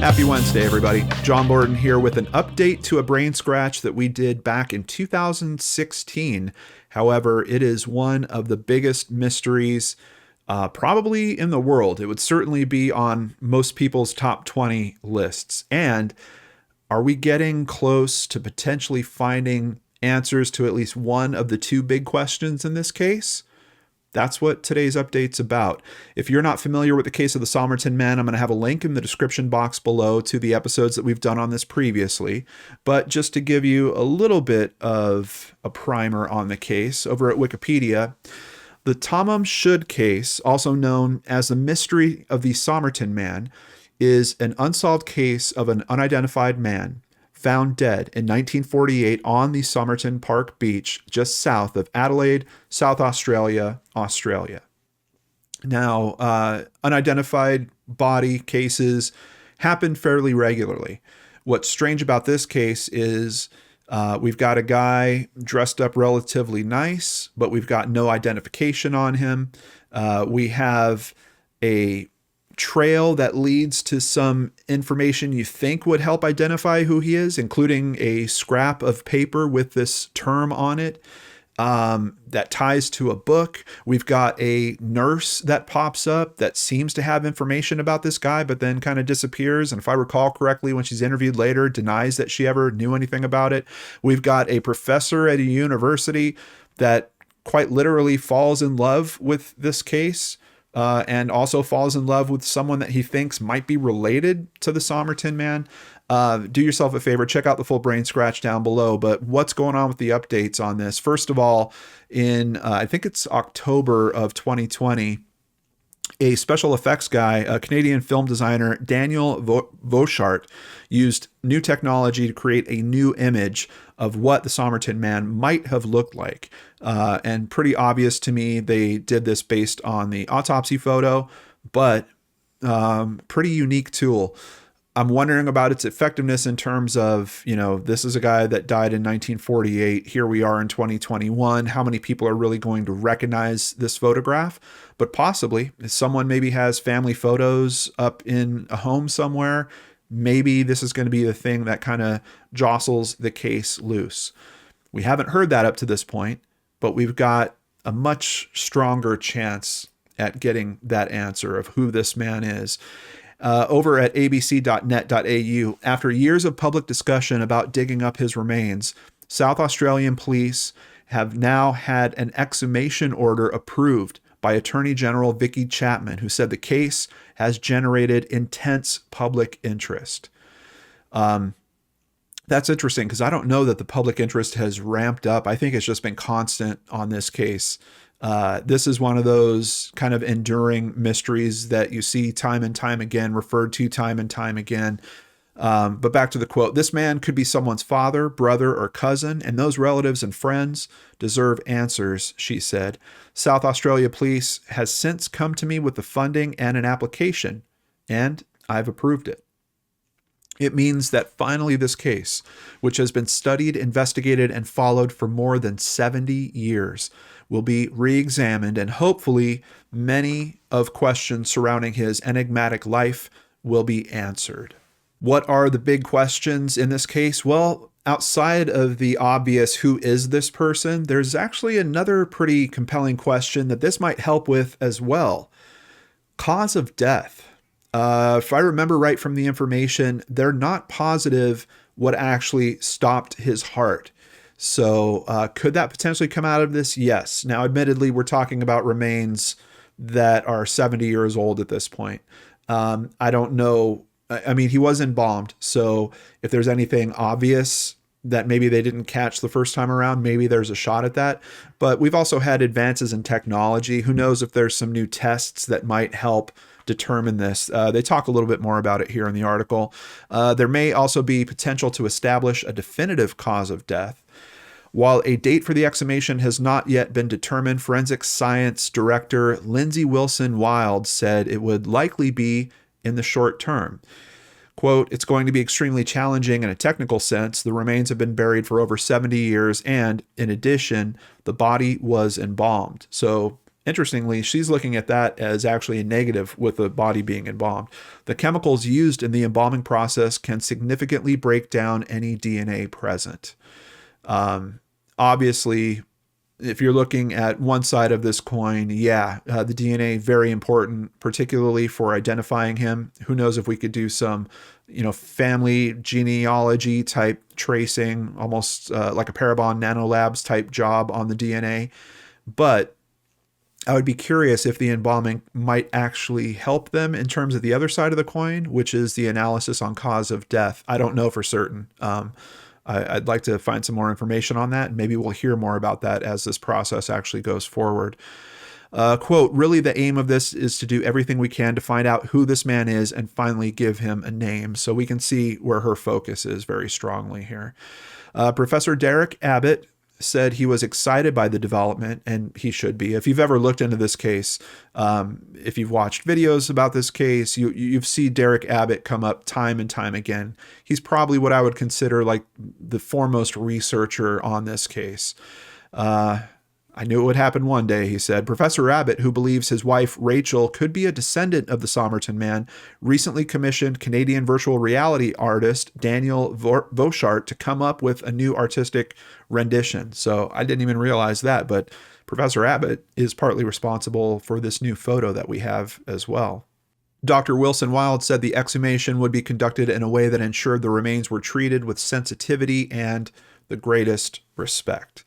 Happy Wednesday, everybody. John Lorden here with an update to a brain scratch that we did back in 2016. However, it is one of the biggest mysteries probably in the world. It would certainly be on most people's top 20 lists. And are we getting close to potentially finding answers to at least one of the two big questions in this case? That's what today's update's about. If you're not familiar with the case of the Somerton man, I'm going to have a link in the description box below to the episodes that we've done on this previously. But just to give you a little bit of a primer on the case, over at Wikipedia, the Tomam Shud case, also known as the mystery of the Somerton man, is an unsolved case of an unidentified man found dead in 1948 on the Somerton Park beach, just south of Adelaide, South Australia, Australia. Now, unidentified body cases happen fairly regularly. What's strange about this case is we've got a guy dressed up relatively nice, but we've got no identification on him. We have a trail that leads to some information you think would help identify who he is, including a scrap of paper with this term on it that ties to a book. We've got a nurse that pops up that seems to have information about this guy, but then kind of disappears. And if I recall correctly, when she's interviewed later, denies that she ever knew anything about it. We've got a professor at a university that quite literally falls in love with this case. And also falls in love with someone that he thinks might be related to the Somerton man. Do yourself a favor, check out the full brain scratch down below. But what's going on with the updates on this? First of all, in I think it's October of 2020, a special effects guy, a Canadian film designer, Daniel Vauchart, used new technology to create a new image of what the Somerton man might have looked like. And pretty obvious to me, they did this based on the autopsy photo, but pretty unique tool. I'm wondering about its effectiveness in terms of, this is a guy that died in 1948. Here we are in 2021. How many people are really going to recognize this photograph? But possibly, if someone maybe has family photos up in a home somewhere, maybe this is going to be the thing that kind of jostles the case loose. We haven't heard that up to this point, but we've got a much stronger chance at getting that answer of who this man is. Over at abc.net.au, after years of public discussion about digging up his remains, South Australian police have now had an exhumation order approved by Attorney General Vicky Chapman, who said the case has generated intense public interest. That's interesting because I don't know that the public interest has ramped up. I think it's just been constant on this case. This is one of those kind of enduring mysteries that you see time and time again, referred to time and time again. But back to the quote, this man could be someone's father, brother, or cousin, and those relatives and friends deserve answers, she said. South Australia Police has since come to me with the funding and an application, and I've approved it. It means that finally this case, which has been studied, investigated, and followed for more than 70 years, will be re-examined, and hopefully many of questions surrounding his enigmatic life will be answered. What are the big questions in this case? Well, outside of the obvious who is this person, there's actually another pretty compelling question that this might help with as well. Cause of death. If I remember right from the information, they're not positive what actually stopped his heart. So could that potentially come out of this? Yes. Now, admittedly, we're talking about remains that are 70 years old at this point. I don't know. I mean, he was embalmed. So if there's anything obvious that maybe they didn't catch the first time around, maybe there's a shot at that. But we've also had advances in technology. Who knows if there's some new tests that might help determine this. They talk a little bit more about it here in the article. There may also be potential to establish a definitive cause of death. While a date for the exhumation has not yet been determined, forensic science director Lindsay Wilson-Wild said it would likely be in the short term. Quote, it's going to be extremely challenging in a technical sense. The remains have been buried for over 70 years, and in addition, the body was embalmed. So Interestingly, she's looking at that as actually a negative with the body being embalmed. The chemicals used in the embalming process can significantly break down any DNA present. Obviously, if you're looking at one side of this coin, the DNA very important, particularly for identifying him. Who knows if we could do some, family genealogy type tracing, almost like a Parabon Nanolabs type job on the DNA. But I would be curious if the embalming might actually help them in terms of the other side of the coin, which is the analysis on cause of death. I don't know for certain. I'd like to find some more information on that. Maybe we'll hear more about that as this process actually goes forward. Quote, really the aim of this is to do everything we can to find out who this man is and finally give him a name. So we can see where her focus is very strongly here. Professor Derek Abbott said he was excited by the development, and he should be. If you've ever looked into this case, if you've watched videos about this case, you've seen Derek Abbott come up time and time again. He's probably what I would consider like the foremost researcher on this case. I knew it would happen one day, he said. Professor Abbott, who believes his wife Rachel could be a descendant of the Somerton man, recently commissioned Canadian virtual reality artist Daniel Vauchart to come up with a new artistic rendition. So I didn't even realize that, but Professor Abbott is partly responsible for this new photo that we have as well. Dr. Wilson Wild said the exhumation would be conducted in a way that ensured the remains were treated with sensitivity and the greatest respect.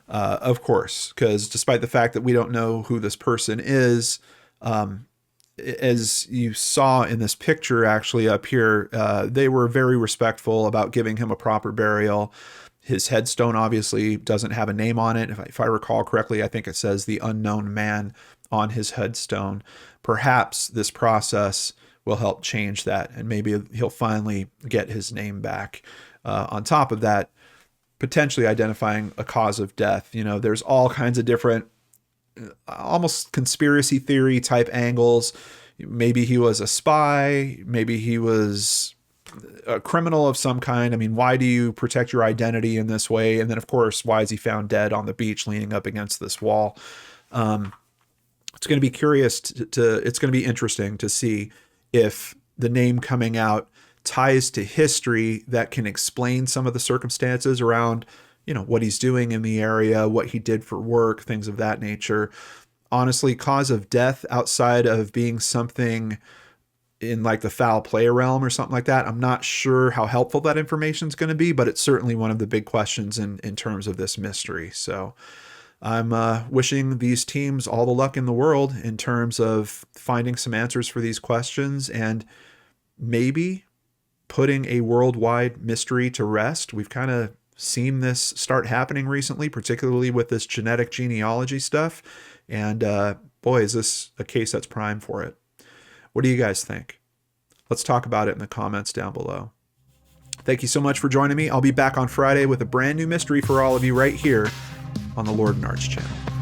Of course, because despite the fact that we don't know who this person is, as you saw in this picture actually up here, they were very respectful about giving him a proper burial. His headstone obviously doesn't have a name on it. If I recall correctly, I think it says the unknown man on his headstone. Perhaps this process will help change that, and maybe he'll finally get his name back. On top of that, potentially identifying a cause of death. There's all kinds of different, almost conspiracy theory type angles. Maybe he was a spy. Maybe he was a criminal of some kind. I mean, why do you protect your identity in this way? And then, of course, why is he found dead on the beach leaning up against this wall? It's going to be curious it's going to be interesting to see if the name coming out ties to history that can explain some of the circumstances around, what he's doing in the area, what he did for work, things of that nature. Honestly, cause of death outside of being something in like the foul play realm or something like that, I'm not sure how helpful that information is going to be, but it's certainly one of the big questions in terms of this mystery. So I'm wishing these teams all the luck in the world in terms of finding some answers for these questions and maybe putting a worldwide mystery to rest. We've kind of seen this start happening recently, particularly with this genetic genealogy stuff. And boy, is this a case that's prime for it. What do you guys think? Let's talk about it in the comments down below. Thank you so much for joining me. I'll be back on Friday with a brand new mystery for all of you right here on the Lord and Arch channel.